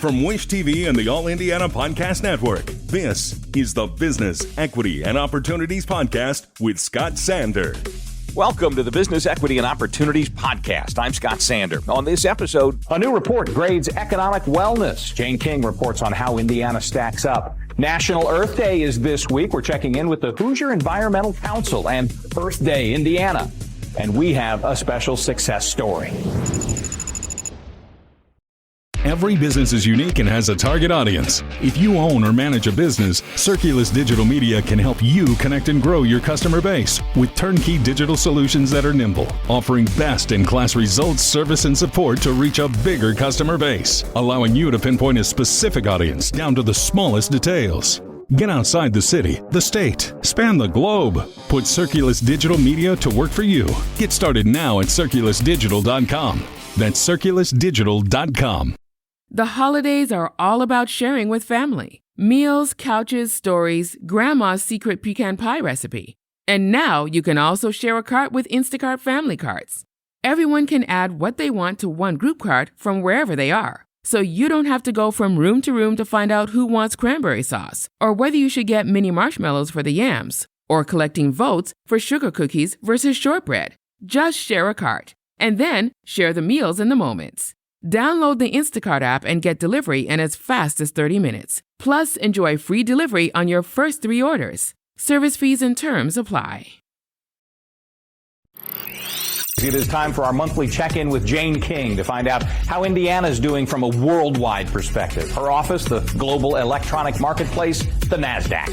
From Wish TV and the All Indiana Podcast Network, this is the Business, Equity, and Opportunities Podcast with Scott Sander. Welcome to the Business, Equity, and Opportunities Podcast. I'm Scott Sander. On this episode, a new report grades economic wellness. Jane King reports on how Indiana stacks up. National Earth Day is this week. We're checking in with the Hoosier Environmental Council and Earth Day Indiana. And we have a special success story. Every business is unique and has a target audience. If you own or manage a business, Circulus Digital Media can help you connect and grow your customer base with turnkey digital solutions that are nimble, offering best-in-class results, service, and support to reach a bigger customer base, allowing you to pinpoint a specific audience down to the smallest details. Get outside the city, the state, span the globe. Put Circulus Digital Media to work for you. Get started now at circulusdigital.com. That's circulusdigital.com. The holidays are all about sharing with family. Meals, couches, stories, Grandma's secret pecan pie recipe. And now you can also share a cart with Instacart Family Carts. Everyone can add what they want to one group cart from wherever they are. So you don't have to go from room to room to find out who wants cranberry sauce, or whether you should get mini marshmallows for the yams, or collecting votes for sugar cookies versus shortbread. Just share a cart, and then share the meals and the moments. Download the Instacart app and get delivery in as fast as 30 minutes. Plus, enjoy free delivery on your first 3 orders. Service fees and terms apply. It is time for our monthly check-in with Jane King to find out how Indiana is doing from a worldwide perspective. Her office, the global electronic marketplace, the NASDAQ.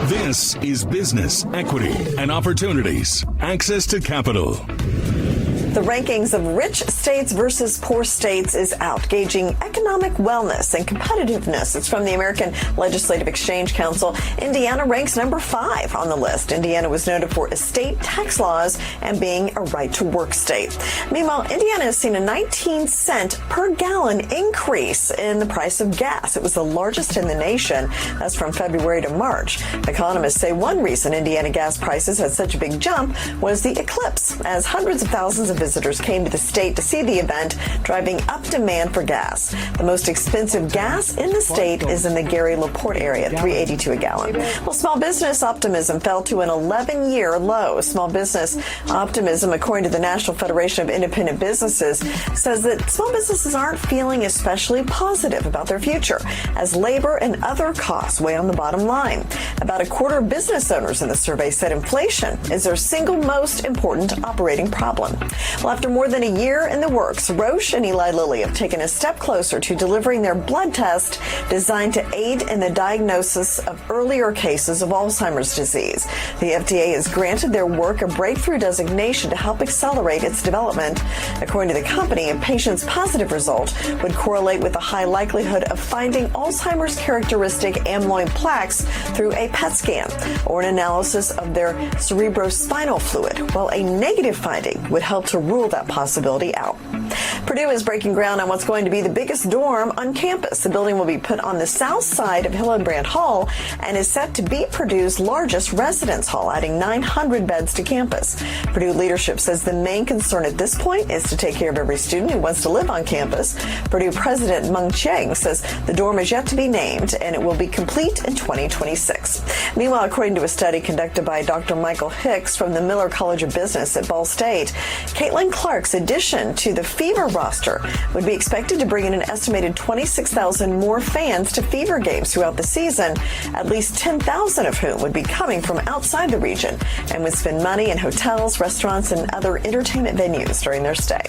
This is Business, Equity, and Opportunities. Access to capital. The rankings of rich states versus poor states is out, gauging economic wellness and competitiveness. It's from the American Legislative Exchange Council. Indiana ranks number 5 on the list. Indiana was noted for estate tax laws and being a right-to-work state. Meanwhile, Indiana has seen a 19-cent per gallon increase in the price of gas. It was the largest in the nation. That's from February to March. Economists say one reason Indiana gas prices had such a big jump was the eclipse, as hundreds of thousands of visitors came to the state to see the event, driving up demand for gas. The most expensive gas in the state is in the Gary LaPorte area, $3.82 a gallon. Well, small business optimism fell to an 11-year low. Small business optimism, according to the National Federation of Independent Businesses, says that small businesses aren't feeling especially positive about their future, as labor and other costs weigh on the bottom line. About a quarter of business owners in the survey said inflation is their single most important operating problem. Well, after more than a year in the works, Roche and Eli Lilly have taken a step closer to delivering their blood test designed to aid in the diagnosis of earlier cases of Alzheimer's disease. The FDA has granted their work a breakthrough designation to help accelerate its development. According to the company, a patient's positive result would correlate with a high likelihood of finding Alzheimer's characteristic amyloid plaques through a PET scan or an analysis of their cerebrospinal fluid, while a negative finding would help to rule that possibility out. Purdue is breaking ground on what's going to be the biggest dorm on campus. The building will be put on the south side of Hillenbrand Hall and is set to be Purdue's largest residence hall, adding 900 beds to campus. Purdue leadership says the main concern at this point is to take care of every student who wants to live on campus. Purdue President Meng Chiang says the dorm is yet to be named and it will be complete in 2026. Meanwhile, according to a study conducted by Dr. Michael Hicks from the Miller College of Business at Ball State, Caitlin Clark's addition to the Fever roster would be expected to bring in an estimated 26,000 more fans to Fever games throughout the season, at least 10,000 of whom would be coming from outside the region and would spend money in hotels, restaurants, and other entertainment venues during their stay.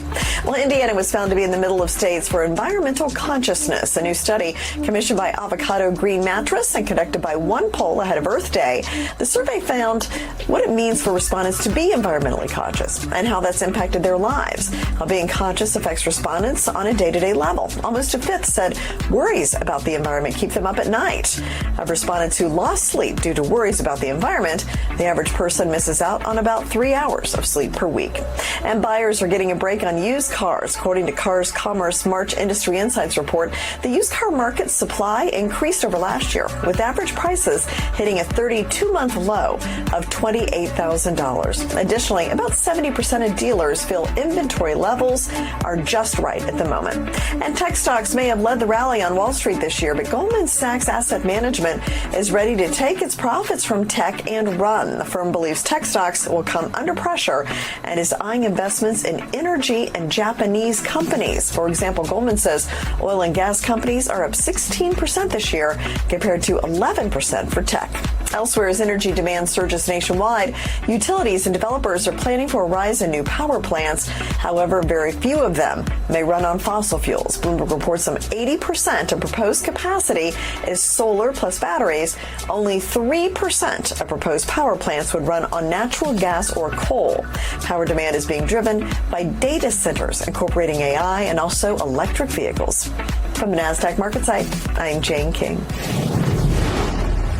Well, Indiana was found to be in the middle of states for environmental consciousness. A new study commissioned by Avocado Green Mattress and conducted by One Poll ahead of Earth Day. The survey found what it means for respondents to be environmentally conscious and how that's impacted their lives. How being conscious affects respondents on a day-to-day level. Almost a fifth said worries about the environment keep them up at night. Of respondents who lost sleep due to worries about the environment, the average person misses out on about 3 hours of sleep per week. And buyers are getting a break on used cars. According to Cars Commerce March Industry Insights report, the used car market supply increased over last year, with average prices hitting a 32-month low of $28,000. Additionally, about 70% of dealers feel inventory levels are are just right at the moment. And tech stocks may have led the rally on Wall Street this year, but Goldman Sachs Asset Management is ready to take its profits from tech and run. The firm believes tech stocks will come under pressure and is eyeing investments in energy and Japanese companies. For example, Goldman says oil and gas companies are up 16% this year compared to 11% for tech. Elsewhere, as energy demand surges nationwide, utilities and developers are planning for a rise in new power plants. However, very few of them may run on fossil fuels. Bloomberg reports some 80% of proposed capacity is solar plus batteries. Only 3% of proposed power plants would run on natural gas or coal. Power demand is being driven by data centers incorporating AI and also electric vehicles. From the NASDAQ market site, I'm Jane King.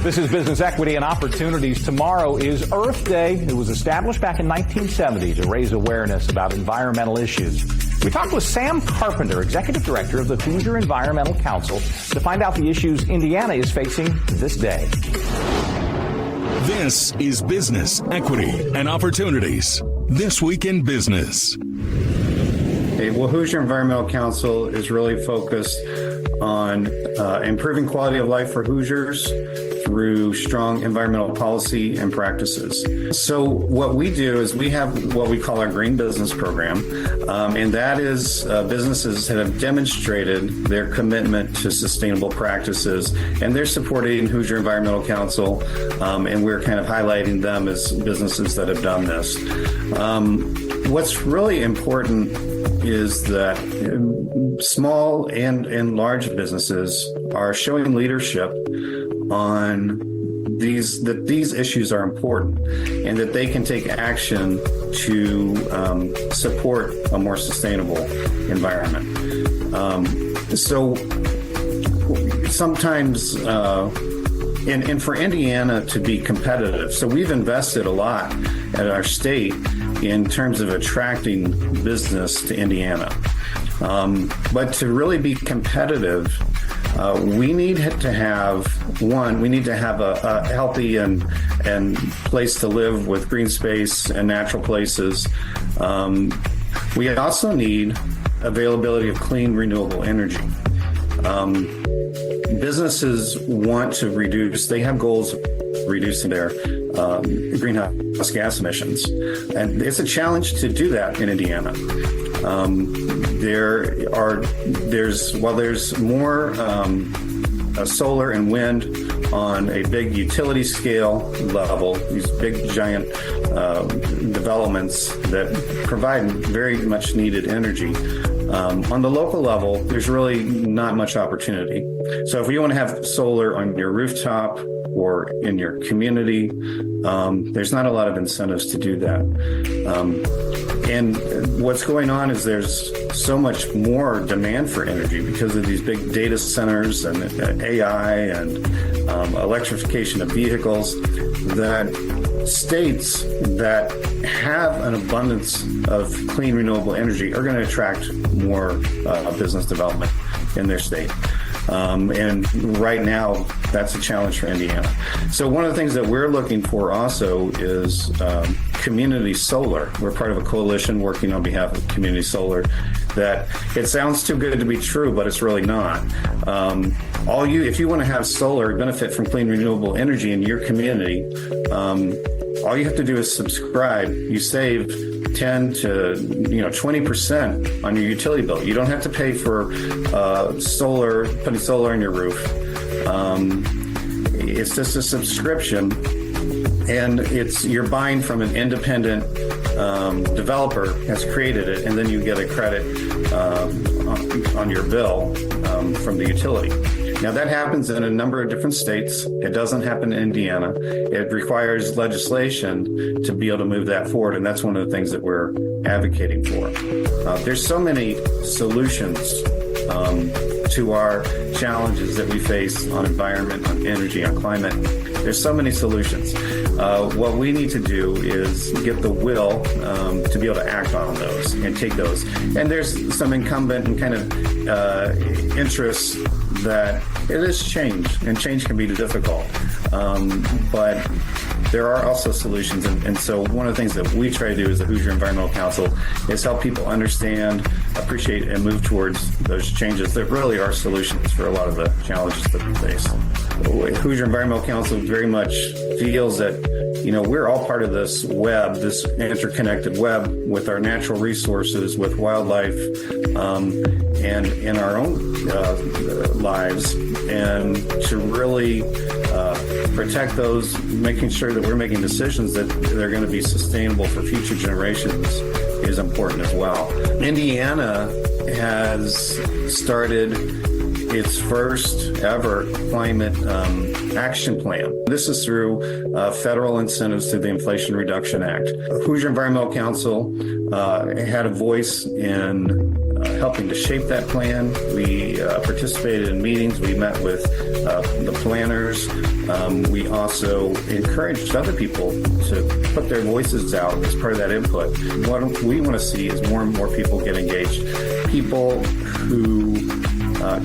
This is Business Equity and Opportunities. Tomorrow is Earth Day. It was established back in 1970 to raise awareness about environmental issues. We talked with Sam Carpenter, Executive Director of the Hoosier Environmental Council, to find out the issues Indiana is facing this day. This is Business Equity and Opportunities. This Week in Business. Well, Hoosier Environmental Council is really focused on improving quality of life for Hoosiers through strong environmental policy and practices. So what we do is we have what we call our Green Business Program, and that is businesses that have demonstrated their commitment to sustainable practices, and they're supporting Hoosier Environmental Council, and we're kind of highlighting them as businesses that have done this. What's really important is that small and large businesses are showing leadership on that these issues are important and that they can take action to support a more sustainable environment. So sometimes, and for Indiana to be competitive, so we've invested a lot at our state in terms of attracting business to Indiana. But to really be competitive, we need to have a healthy and place to live with green space and natural places. We also need availability of clean, renewable energy. Businesses want to reduce, they have goals of reducing their greenhouse gas emissions. And it's a challenge to do that in Indiana. There's more solar and wind on a big utility scale level, these big giant developments that provide very much needed energy. On the local level, there's really not much opportunity. So if you want to have solar on your rooftop or in your community, there's not a lot of incentives to do that. And what's going on is there's so much more demand for energy because of these big data centers and AI and electrification of vehicles, that states that have an abundance of clean, renewable energy are going to attract more business development in their state. And right now, that's a challenge for Indiana. So one of the things that we're looking for also is community solar. We're part of a coalition working on behalf of community solar that it sounds too good to be true, but it's really not. If you want to have solar benefit from clean, renewable energy in your community, all you have to do is subscribe. You save 10 to 20% on your utility bill. You don't have to pay for putting solar on your roof. It's just a subscription, and you're buying from an independent developer has created it, and then you get a credit on your bill from the utility. Now, that happens in a number of different states. It doesn't happen in Indiana. It requires legislation to be able to move that forward, and that's one of the things that we're advocating for. There's so many solutions to our challenges that we face on environment, on energy, on climate. There's so many solutions. What we need to do is get the will to be able to act on those and take those. And there's some incumbent and kind of interests that it is change, and change can be difficult. But there are also solutions. And so one of the things that we try to do as the Hoosier Environmental Council is help people understand, appreciate, and move towards those changes that really are solutions for a lot of the challenges that we face. The Hoosier Environmental Council very much feels that, we're all part of this web, this interconnected web with our natural resources, with wildlife, and in our own lives, and to really protect those, making sure that we're making decisions that they're going to be sustainable for future generations is important as well. Indiana has started its first ever climate action plan. This is through federal incentives through the Inflation Reduction Act. Hoosier Environmental Council had a voice in helping to shape that plan. We participated in meetings. We met with the planners. We also encouraged other people to put their voices out as part of that input. What we want to see is more and more people get engaged. People who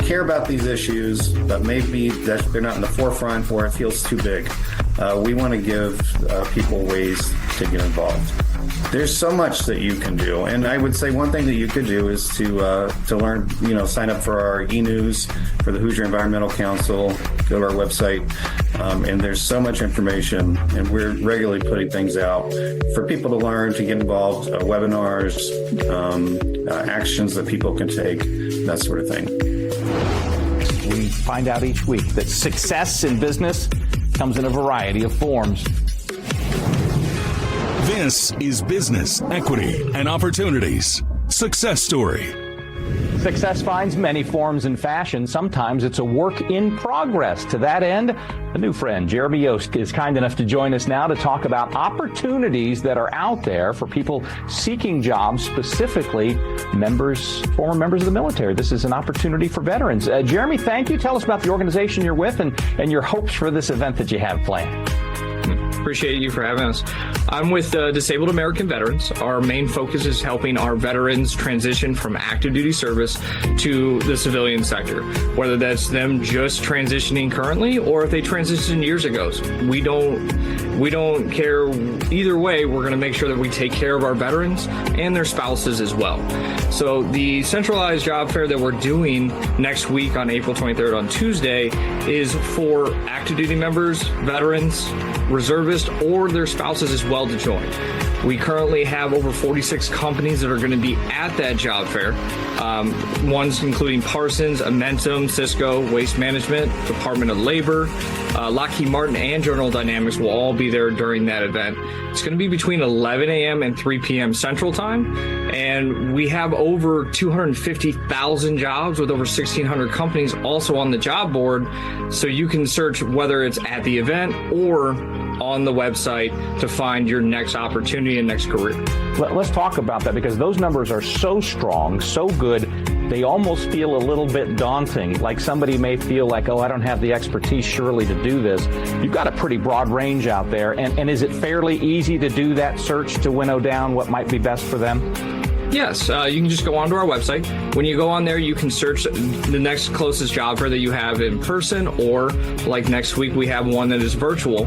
care about these issues, but maybe that they're not in the forefront or it feels too big. We want to give people ways to get involved. There's so much that you can do, and I would say one thing that you could do is to learn, sign up for our e-news for the Hoosier Environmental Council. Go to our website, and there's so much information, and we're regularly putting things out for people to learn, to get involved, webinars, actions that people can take, that sort of thing. We find out each week that success in business comes in a variety of forms. This is Business, Equity, and Opportunities. Success Story. Success finds many forms and fashions. Sometimes it's a work in progress. To that end, a new friend, Jeremy Yost, is kind enough to join us now to talk about opportunities that are out there for people seeking jobs, specifically former members of the military. This is an opportunity for veterans. Jeremy, thank you. Tell us about the organization you're with and your hopes for this event that you have planned. Appreciate you for having us. I'm with Disabled American Veterans. Our main focus is helping our veterans transition from active duty service to the civilian sector, whether that's them just transitioning currently or if they transitioned years ago. We don't care either way. We're going to make sure that we take care of our veterans and their spouses as well. So the centralized job fair that we're doing next week on April 23rd on Tuesday is for active duty members, veterans, reservists, or their spouses as well to join. We currently have over 46 companies that are going to be at that job fair. Ones including Parsons, Amentum, Cisco, Waste Management, Department of Labor, Lockheed Martin, and General Dynamics will all be there during that event. It's going to be between 11 a.m. and 3 p.m. Central Time. And we have over 250,000 jobs with over 1,600 companies also on the job board. So you can search whether it's at the event or on the website to find your next opportunity and next career. Let's talk about that, because those numbers are so strong, so good, they almost feel a little bit daunting. Like somebody may feel like, I don't have the expertise surely to do this. You've got a pretty broad range out there. And is it fairly easy to do that search to winnow down what might be best for them? Yes, you can just go onto our website. When you go on there, you can search the next closest job fair that you have in person, or like next week, we have one that is virtual.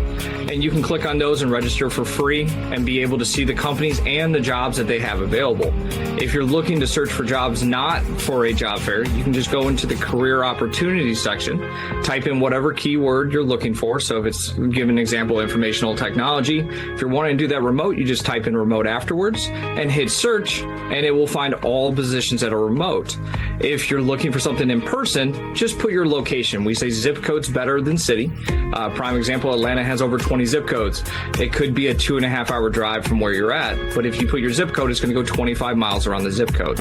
And you can click on those and register for free and be able to see the companies and the jobs that they have available. If you're looking to search for jobs not for a job fair, you can just go into the career opportunities section, type in whatever keyword you're looking for. So if it's, give an example, informational technology, if you're wanting to do that remote, you just type in remote afterwards and hit search, and it will find all positions that are remote. If you're looking for something in person, just put your location. We say zip code's better than city. Prime example, Atlanta has over 20 zip codes. It could be a 2.5 hour drive from where you're at, but if you put your zip code, it's going to go 25 miles around the zip code.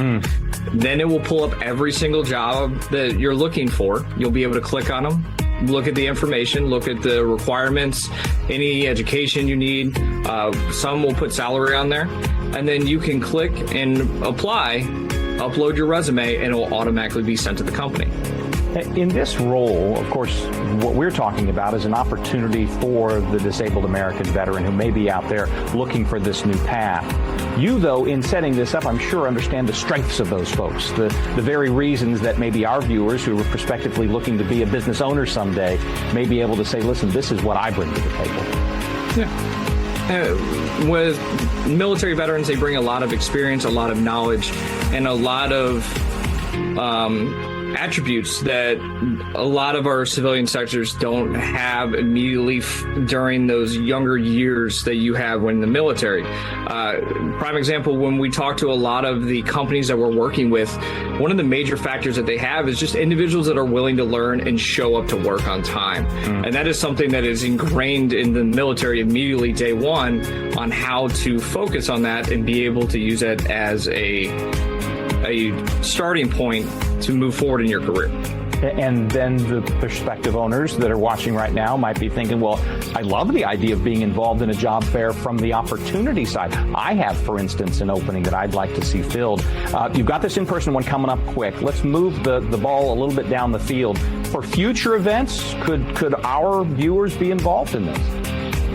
Then it will pull up every single job that you're looking for. You'll be able to click on them, look at the information, look at the requirements, any education you need. Some will put salary on there, and then you can click and apply, upload your resume, and it will automatically be sent to the company. In this role, of course, what we're talking about is an opportunity for the disabled American veteran who may be out there looking for this new path. You, though, in setting this up, I'm sure understand the strengths of those folks, the very reasons that maybe our viewers who are prospectively looking to be a business owner someday may be able to say, listen, this is what I bring to the table. With military veterans, they bring a lot of experience, a lot of knowledge, and a lot of attributes that a lot of our civilian sectors don't have immediately during those younger years that you have when in the military. Prime example, when we talk to a lot of the companies that we're working with, one of the major factors that they have is just individuals that are willing to learn and show up to work on time. And that is something that is ingrained in the military immediately day one on how to focus on that and be able to use it as a starting point to move forward in your career. And then the prospective owners that are watching right now might be thinking, well, I love the idea of being involved in a job fair from the opportunity side. I have, for instance, an opening that I'd like to see filled. You've got this in-person one coming up quick. Let's move the ball a little bit down the field. For future events, could our viewers be involved in this?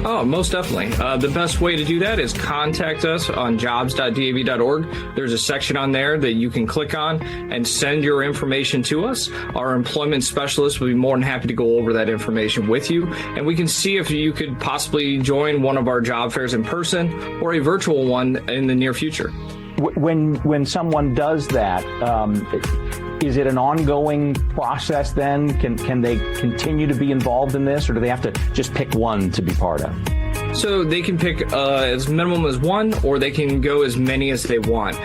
Oh, most definitely. The best way to do that is contact us on jobs.dav.org. There's a section on there that you can click on and send your information to us. Our employment specialist will be more than happy to go over that information with you, and we can see if you could possibly join one of our job fairs in person or a virtual one in the near future. When someone does that, is it an ongoing process then? Can they continue to be involved in this, or do they have to just pick one to be part of? So they can pick as minimum as one, or they can go as many as they want.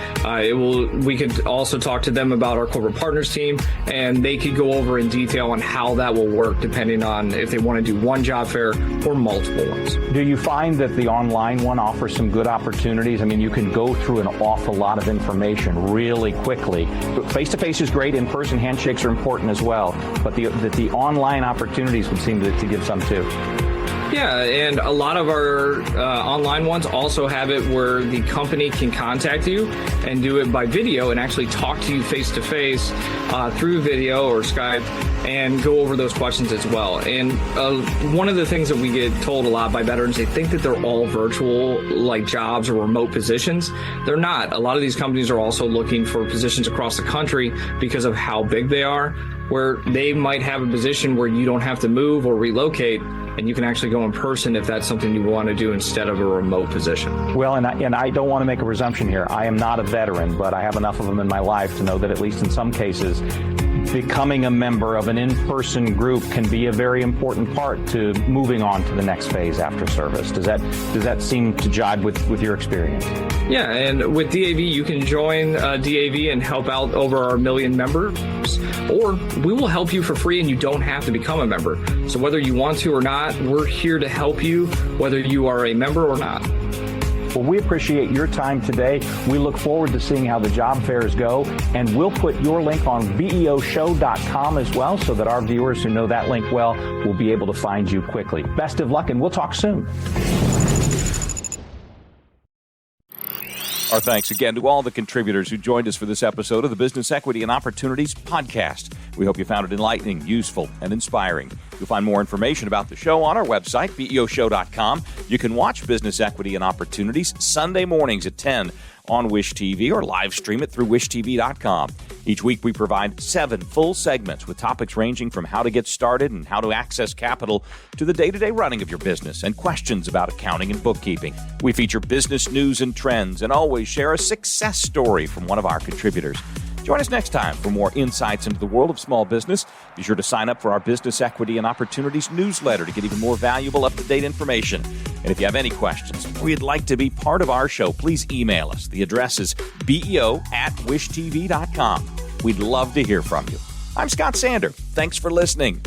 We could also talk to them about our corporate partners team, and they could go over in detail on how that will work depending on if they want to do one job fair or multiple ones. Do you find that the online one offers some good opportunities? I mean, you can go through an awful lot of information really quickly. Face-to-face is great. In-person handshakes are important as well. But the online opportunities would seem to give some too. Yeah, and a lot of our online ones also have it where the company can contact you and do it by video and actually talk to you face-to-face through video or Skype and go over those questions as well. And one of the things that we get told a lot by veterans, they think that they're all virtual, like jobs or remote positions. They're not. A lot of these companies are also looking for positions across the country because of how big they are, where they might have a position where you don't have to move or relocate, and you can actually go in person if that's something you want to do instead of a remote position. Well, and I don't want to make a presumption here. I am not a veteran, but I have enough of them in my life to know that at least in some cases, becoming a member of an in-person group can be a very important part to moving on to the next phase after service. Does that seem to jibe with your experience? Yeah, and with DAV, you can join DAV and help out over our 1 million members, or we will help you for free and you don't have to become a member. So whether you want to or not, we're here to help you, whether you are a member or not. Well, we appreciate your time today. We look forward to seeing how the job fairs go, and we'll put your link on BEOshow.com as well so that our viewers who know that link well will be able to find you quickly. Best of luck, and we'll talk soon. Our thanks again to all the contributors who joined us for this episode of the Business Equity and Opportunities podcast. We hope you found it enlightening, useful, and inspiring. You'll find more information about the show on our website, BEOshow.com. You can watch Business Equity and Opportunities Sunday mornings at 10 on Wish TV or live stream it through wishtv.com. Each week we provide 7 full segments with topics ranging from how to get started and how to access capital to the day-to-day running of your business and questions about accounting and bookkeeping. We feature business news and trends and always share a success story from one of our contributors. Join us next time for more insights into the world of small business. Be sure to sign up for our Business Equity and Opportunities newsletter to get even more valuable, up-to-date information. And if you have any questions or you'd like to be part of our show, please email us. The address is beo@wishtv.com. We'd love to hear from you. I'm Scott Sander. Thanks for listening.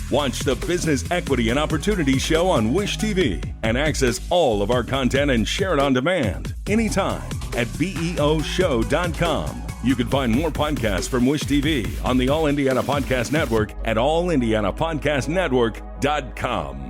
Watch the Business Equity and Opportunity Show on Wish TV and access all of our content and share it on demand anytime at BEOshow.com. You can find more podcasts from Wish TV on the All Indiana Podcast Network at allindianapodcastnetwork.com.